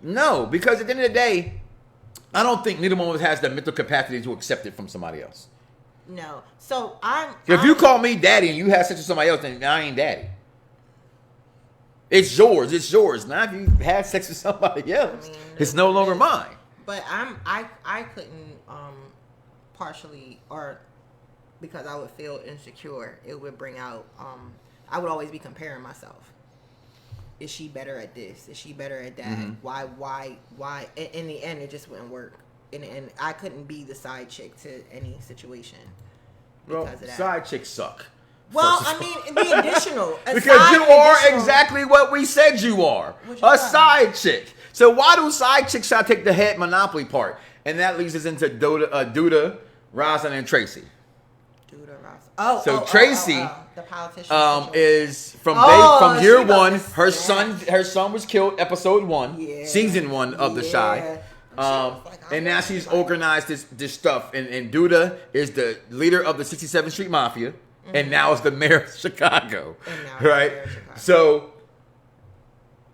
no, because at the end of the day, I don't think neither one of us has the mental capacity to accept it from somebody else. No, so If you call me daddy and you have sex with somebody else, then I ain't daddy. It's yours. It's yours. Now, if you had sex with somebody else, it's no longer mine. But I couldn't partially, or because I would feel insecure, it would bring out. I would always be comparing myself. Is she better at this? Is she better at that? Mm-hmm. Why? In the end, it just wouldn't work. And I couldn't be the side chick to any situation because of that. Side chicks suck. Well, I mean, the additional. Because you are exactly what we said you are. A side chick. So why do side chicks try to take the head monopoly part? And that leads us into Duda, Roslyn, and Tracy. Tracy the politician is from year one. Her son was killed episode 1, season 1 of The Chi. And now she's organized this stuff. And Duda is the leader of the 67th Street Mafia. Mm-hmm. And now is the mayor of Chicago. Right? So,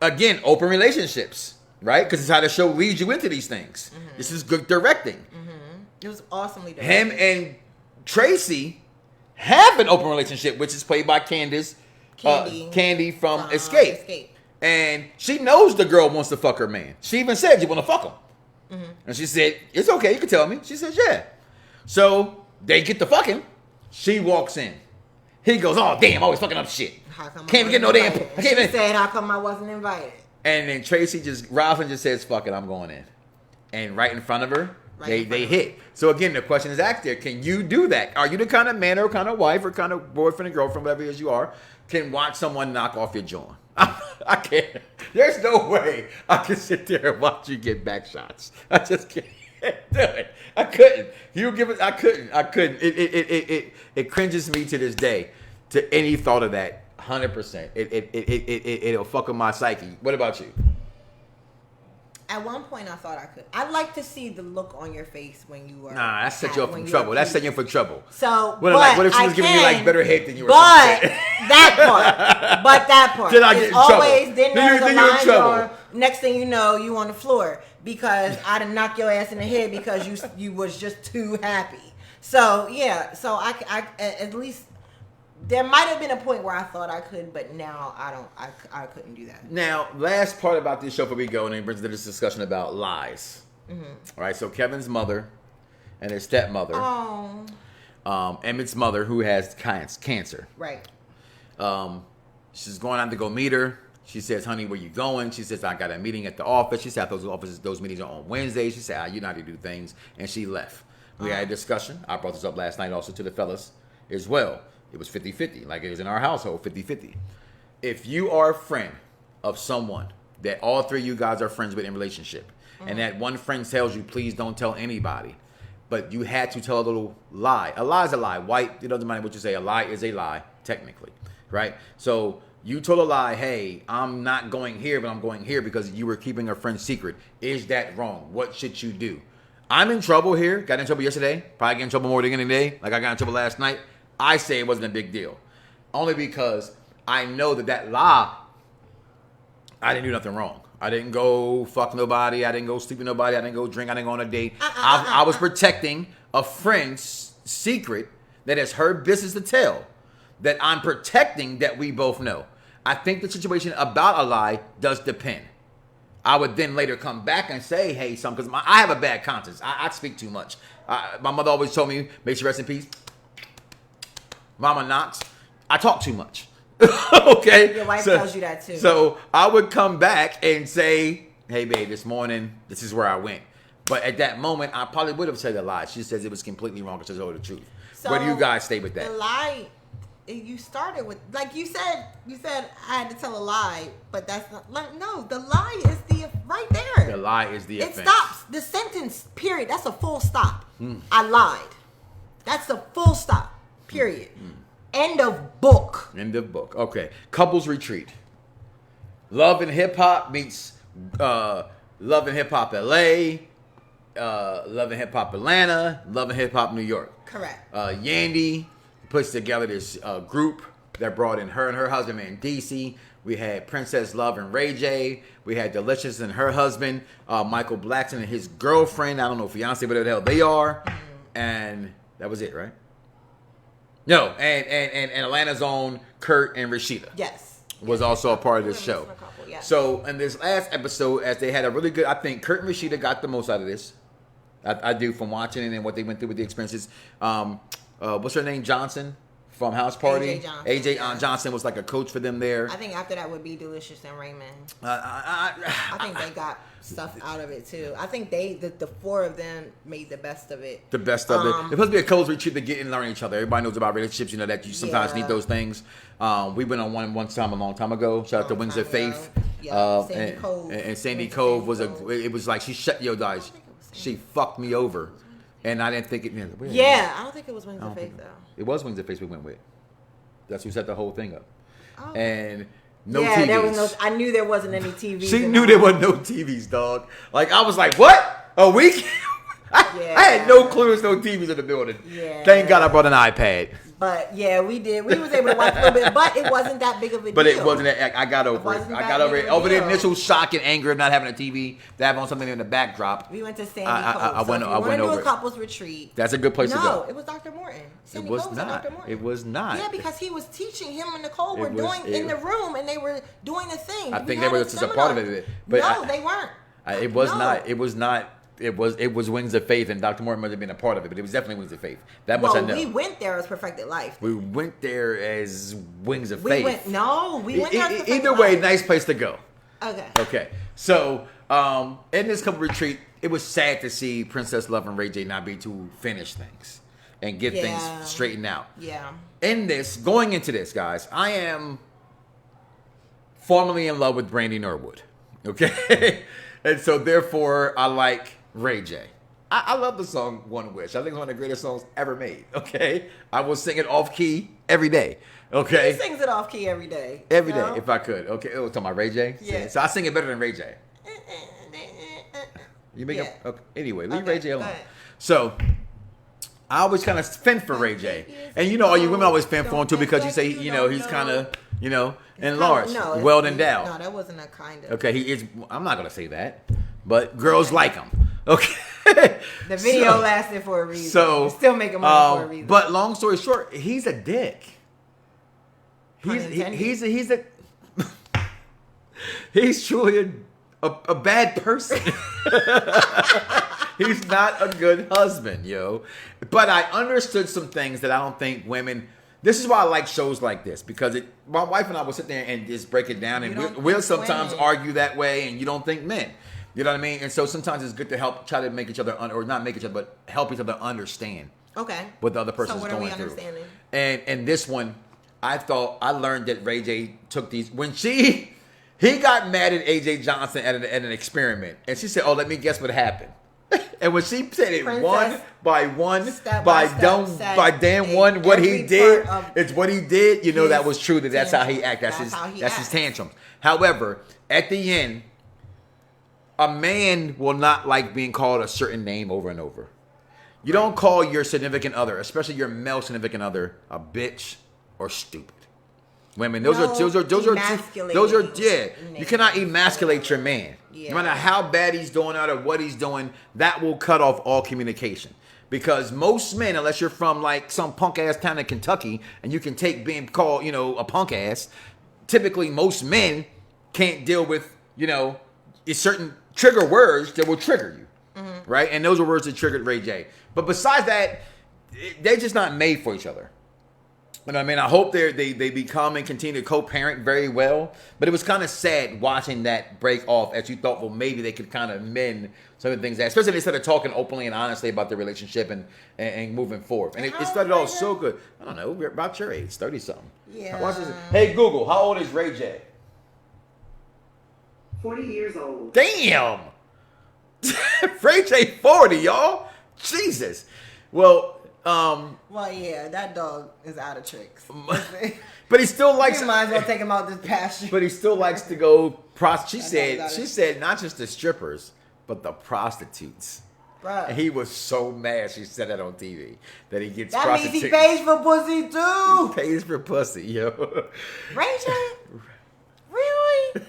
again, open relationships. Right? Because it's how the show leads you into these things. Mm-hmm. This is good directing. Mm-hmm. It was awesomely directed. Him and Tracy have an open relationship, which is played by Candy from Escape. And she knows the girl wants to fuck her man. She even said, you want to fuck him? Mm-hmm. And she said, it's okay, you can tell me. She says, yeah. So they get to fucking. She walks in. He goes, oh, damn, always fucking up shit. Can't even get no damn. She said, how come I wasn't invited? And then Rosalind just says, fuck it, I'm going in. And right in front of her, they hit. So again, the question is asked there, can you do that? Are you the kind of man or kind of wife or kind of boyfriend and girlfriend, whatever it is you are, can watch someone knock off your joint? I can't. There's no way I can sit there and watch you get back shots. I just can't do it. I couldn't. I couldn't. It cringes me to this day to any thought of that. 100%. It'll fuck with my psyche. What about you? At one point, I thought I could. I'd like to see the look on your face when you were. Nah, that set you up for trouble. That's setting you up for trouble. So, what if she was giving you like better hate than you were? But that part. Did I get in always, trouble? Then there's a line or next thing you know, you on the floor because I done knock your ass in the head because you was just too happy. So yeah, so I at least. There might have been a point where I thought I could, but now I couldn't do that. Now, last part about this show before we go, and it brings to this discussion about lies. Mm-hmm. All right, so Kevin's mother and his stepmother, Emmett's mother, who has cancer. Right. She's going out to go meet her. She says, honey, where you going? She says, I got a meeting at the office. She said, those meetings are on Wednesdays. She said, you know how to do things. And she left. We had a discussion. I brought this up last night also to the fellas as well. It was 50-50, like it was in our household, 50-50. If you are a friend of someone that all three of you guys are friends with in relationship, and that one friend tells you, please don't tell anybody, but you had to tell a little lie. A lie is a lie. White, it doesn't matter what you say. A lie is a lie, technically, right? So you told a lie, hey, I'm not going here, but I'm going here because you were keeping a friend's secret. Is that wrong? What should you do? I'm in trouble here. Got in trouble yesterday. Probably get in trouble more than any day. Like I got in trouble last night. I say it wasn't a big deal. Only because I know that lie, I didn't do nothing wrong. I didn't go fuck nobody. I didn't go sleep with nobody. I didn't go drink. I didn't go on a date. I was protecting a friend's secret that is her business to tell. That I'm protecting that we both know. I think the situation about a lie does depend. I would then later come back and say, hey, something, because I have a bad conscience. I speak too much. My mother always told me, may she rest in peace. Mama Knoxxx, I talk too much. Okay? Your wife tells you that too. So I would come back and say, hey, babe, this morning, this is where I went. But at that moment, I probably would have said a lie. She says it was completely wrong because she told the truth. So where do you guys stay with that? The lie you started with, like you said I had to tell a lie, but that's not, like, no, the lie is right there. The lie is the It offense. stops. The sentence, period. That's a full stop. I lied. That's a full stop, period. End of book. End of book. Okay. Couples retreat. Love and Hip Hop meets Love and Hip Hop LA, Love and Hip Hop Atlanta, Love and Hip Hop New York. Correct. Yandy puts together this group that brought in her and her husband, Mandisi. We had Princess Love and Ray J. We had Delicious and her husband, Michael Blackson and his girlfriend. I don't know, fiance, whatever the hell they are. And that was it, right? No, and Atlanta's own Kurt and Rashida. Yes. Was also a part of this show. Yeah. So in this last episode, as they had a really good, I think Kurt and Rashida got the most out of this. I do, from watching it and what they went through with the experiences. What's her name? Johnson from House Party. AJ Johnson was like a coach for them there. I think after that would be Delicious and Raymond. I think they got stuff out of it too. I think the four of them made the best of it. The best of it. It's supposed to be a couples retreat to get and learn each other. Everybody knows about relationships. You know that you sometimes need those things. We went on one time a long time ago. Shout out to Wings of Faith. Yeah, Sandy Cove. And Sandy Cove was it was like she shut yo guys. She fucked me over, and I didn't think it. Yeah, I don't think it was Wings of Faith though. It was Wings of Faith we went with. That's who set the whole thing up. Oh. And no yeah, TVs. there was no. I knew there wasn't any TVs. She knew there wasn't no TVs, dog. Like I was like, what? A week? I had no clue there was no TVs in the building. Yeah. Thank God I brought an iPad. But yeah, we did. We was able to watch a little bit, but it wasn't that big of a deal. But it wasn't. I got over it. I got over it. Over the deal. initial shock and anger of not having a TV, to have on something in the backdrop. We went to Sandy Cove. I went over to it. a couples retreat. That's a good place to go. No, it was Dr. Morton. It was not. It was not. Yeah, because he was teaching him and Nicole were in the room, and they were doing the thing. I think they were just a part of it. But no, they weren't. It was not. It was not. It was Wings of Faith, and Dr. Morton might have been a part of it, but it was definitely Wings of Faith. That much I know. We went there as Perfected Life. We went there as Wings of Faith. We went there as Perfected Either way, Life. nice place to go. Okay. So, in this couple retreat, it was sad to see Princess Love and Ray J not be to finish things and get things straightened out. Yeah. Going into this, guys, I am formally in love with Brandy Norwood. Okay? And so, therefore, I like Ray J. I love the song One Wish. I think it's one of the greatest songs ever made. Okay? I will sing it off key every day. Okay? He sings it off key every day. Every day, if I could. Okay? Oh, talking about Ray J? Yeah. So I sing it better than Ray J. You make up? Okay. Anyway, leave Ray J alone. So, I always kind of fend for Ray J. And all you women always fend for him too because you say, he's kind of, enlarged, well endowed. No, that wasn't a kind of. Okay, he is. I'm not going to say that. But girls like him. Okay. The video lasted for a reason. So, you still making money for a reason. But long story short, he's a dick. He's truly a bad person. He's not a good husband, yo. But I understood some things that I don't think women. This is why I like shows like this, because my wife and I will sit there and just break it down, and we'll sometimes argue that way, and you don't think men. You know what I mean? And so sometimes it's good to try to make each other, or not make each other, but help each other understand. Okay. What the other person's going through. So what are we understanding? And this one, I learned that Ray J took these when he got mad at AJ Johnson at an experiment, and she said, "Oh, let me guess what happened." And when she said it one by one, by Dan one, what he did, it's what he did. That was true. That's how he acts. That's his tantrums. However, at the end, a man will not like being called a certain name over and over. You don't call your significant other, especially your male significant other, a bitch or stupid. Women, those are you cannot emasculate your man. Yeah. No matter how bad he's doing or what he's doing, that will cut off all communication. Because most men, unless you're from like some punk ass town in Kentucky and you can take being called, a punk ass, typically most men can't deal with, certain trigger words that will trigger you. Mm-hmm. Right? And those are words that triggered Ray J. But besides that, they're just not made for each other. And I mean, I hope they become and continue to co-parent very well. But it was kind of sad watching that break off, as you thought, well, maybe they could kind of mend some of the things that, especially they started talking openly and honestly about their relationship and moving forward. And it started off so good. I don't know, we're about your age, 30-something. Yeah. Watch this. Hey, Google, how old is Ray J? 40 years old. Damn! Ray J 40, y'all. Jesus. Well, Well, yeah, that dog is out of tricks. but he still likes. You might as well take him out this pasture. But he still likes to go. She said not just the strippers, but the prostitutes. Bruh. And he was so mad. She said that on TV that he gets That means prostitutes. he pays for pussy too. He pays for pussy, yo. Ray J? Really?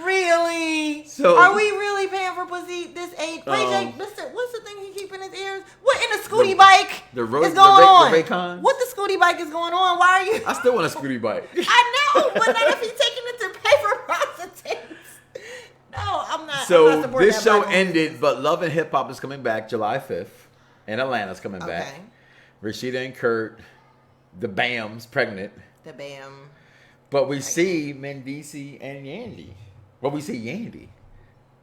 Really? So- are we really paying for pussy this age? Ray J, listen, what's the thing he keep in his ears? What in the scooty bike the is going on? the Raycons? What the scooty bike is going on? Why are you? I still want a scooty bike. I know, but not if he's taking it to pay for prostitutes. No, I'm not. I'm So not supporting this that show black ended, but Love and Hip Hop is coming back July 5th. And Atlanta's coming back. Okay. Rashida and Kurt, the Bam's pregnant. The Bam. But we see Mendici and Yandy. Well, we see Yandy.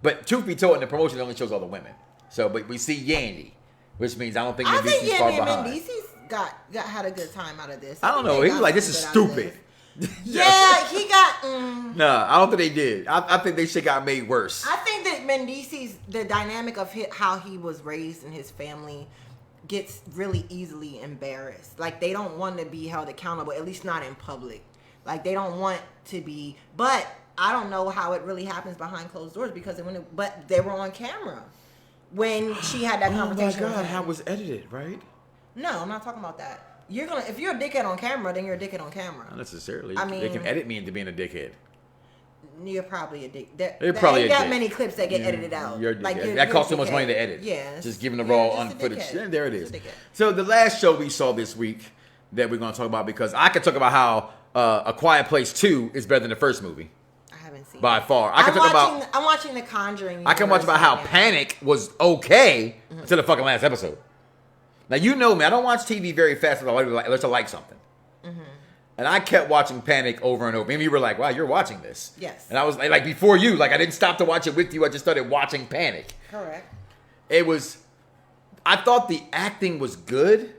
But truth be told, in the promotion, it only shows all the women. So, but we see Yandy, which means I don't think I think Mendici's far Yandy and behind. Mendici's had a good time out of this. I don't think know. they He was got like, this is something good out of stupid. this. Yeah, he got. No, I don't think they did. I think they shit got made worse. I think that Mendici's the dynamic of how he was raised and his family gets really easily embarrassed. Like they don't want to be held accountable, at least not in public. Like they don't want to be. But I don't know how it really happens behind closed doors because but they were on camera when she had that conversation. Oh my God, with him. how it was edited, right? No, I'm not talking about that. If you're a dickhead on camera, then you're a dickhead on camera. Not necessarily. I mean, they can edit me into being a dickhead. You're probably a dick. You're probably ain't a that dick. many clips that get edited out. You're a dickhead. Like That costs too much money to edit. Yeah, Just giving the raw just a unfootage. dickhead. Yeah, there it Just is. a dickhead. So the last show we saw this week that we're going to talk about, because I could talk about how A Quiet Place 2 is better than the first movie. I haven't seen By it. far. I'm watching The Conjuring. I can watch about universe how right now. Panic was okay until the fucking last episode. Now, you know me. I don't watch TV very fast unless I like something. And I kept watching Panic over and over. Maybe you were like, wow, you're watching this. Yes. And I was like before you. Like, I didn't stop to watch it with you. I just started watching Panic. Correct. I thought the acting was good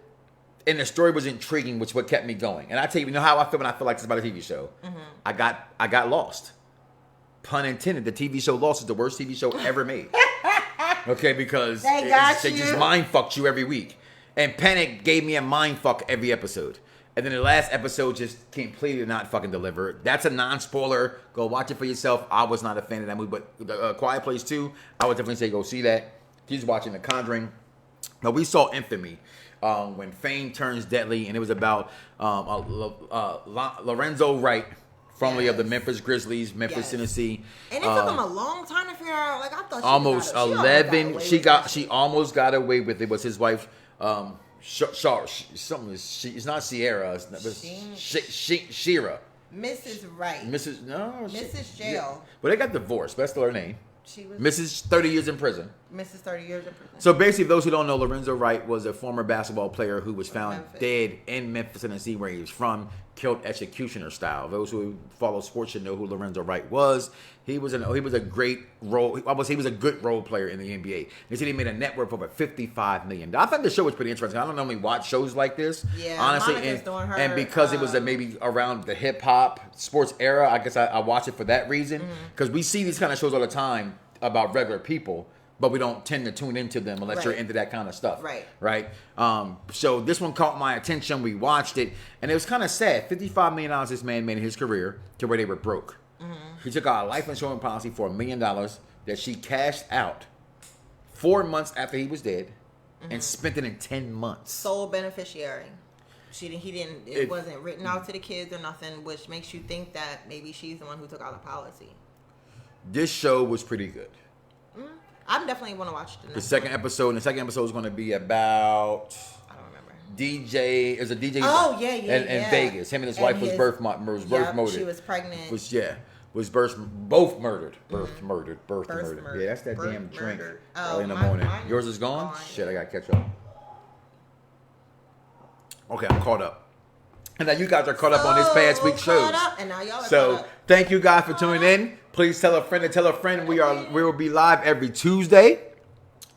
and the story was intriguing, which is what kept me going. And I tell you, you know how I feel when I feel like it's about a TV show? I got lost. Pun intended. The TV show Lost is the worst TV show ever made. Okay, because They just mind fucked you every week. And Panic gave me a mind fuck every episode. And then the last episode just completely not fucking delivered. That's a non-spoiler. Go watch it for yourself. I was not a fan of that movie. But the Quiet Place 2, I would definitely say go see that. He's watching The Conjuring. Now, we saw Infamy when fame turns deadly. And it was about Lorenzo Wright, formerly of the Memphis Grizzlies, Memphis, Tennessee. And it took him a long time to figure out. Like I thought, Almost 11. She almost got away with it. It was his wife. It's not Sierra. It's Shira. Mrs. Wright. Mrs. Jail. But they got divorced. That's still her name. She was Mrs. 30 years in prison. Mrs. 30 years in prison. So basically, those who don't know, Lorenzo Wright was a former basketball player who was found dead in Memphis, Tennessee, where he was from, killed executioner style. Those who follow sports should know who Lorenzo Wright was. He was a great role. He was a good role player in the NBA. They said he made a net worth of over $55 million. I think the show was pretty interesting. I don't normally watch shows like this, honestly, and because it was maybe around the hip hop sports era, I guess I watch it for that reason. Because we see these kind of shows all the time about regular people, but we don't tend to tune into them unless you're into that kind of stuff. Right. So this one caught my attention. We watched it, and it was kind of sad. $55 million this man made in his career to where they were broke. He took out a life insurance policy for $1 million that she cashed out 4 months after he was dead, and spent it in 10 months. Sole beneficiary. It wasn't written out to the kids or nothing, which makes you think that maybe she's the one who took out the policy. This show was pretty good. I definitely want to watch the second episode. And the second episode is going to be about DJ. It was a DJ. Oh yeah. In Vegas, him and his wife was birth murdered. She was pregnant. Was both murdered. Birth murdered. Yeah, that's that damn drink early in the morning. Yours is gone. Shit, I gotta catch up. Okay, I'm caught up. And now you guys are caught up on this past week's shows. And now y'all are So caught up. thank you guys for tuning in. Please tell a friend to tell a friend. We will be live every Tuesday,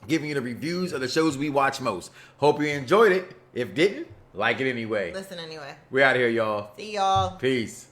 giving you the reviews of the shows we watch most. Hope you enjoyed it. If didn't, like it anyway. Listen anyway. We out of here, y'all. See y'all. Peace.